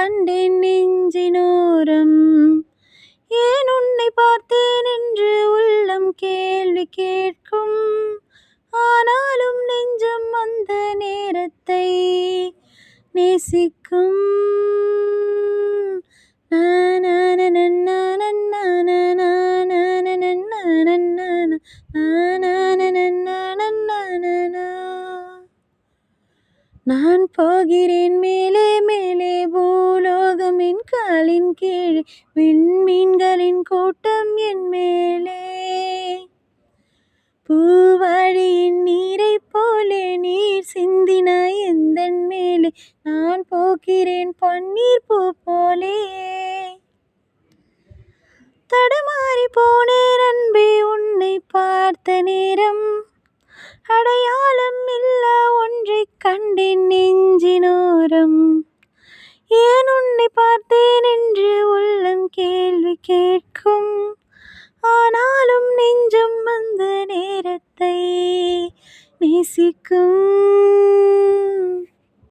கண்டேன் நெஞ்சினோரம். ஏன் உன்னை பார்த்தேன் என்று உள்ளம் கேள்வி கேட்கும். ஆனாலும் நெஞ்சம் அந்த நேரத்தை நேசிக்கும். நான் போகிறேன் மேலே மேலே பூலோகம் என் காலின் கீழே, விண்மீன்களின் கூட்டம் என் மேலே. பூவாழியின் நீரை போலே நீர் சிந்தினாய் எந்தன் மேலே, நான் போகிறேன் பன்னீர் பூ போலே. தடுமாறி போனேன் அன்பே உன்னை பார்த்த நேரம், அடையாளம் இல்லா ஒன்றைக் கண்டேன் நெஞ்சினோரம். ஏன் உன்னை பார்த்தேன் என்று உள்ளம் கேள்வி கேட்கும். ஆனாலும் நெஞ்சம் அந்த நேரத்தை நேசிக்கும்.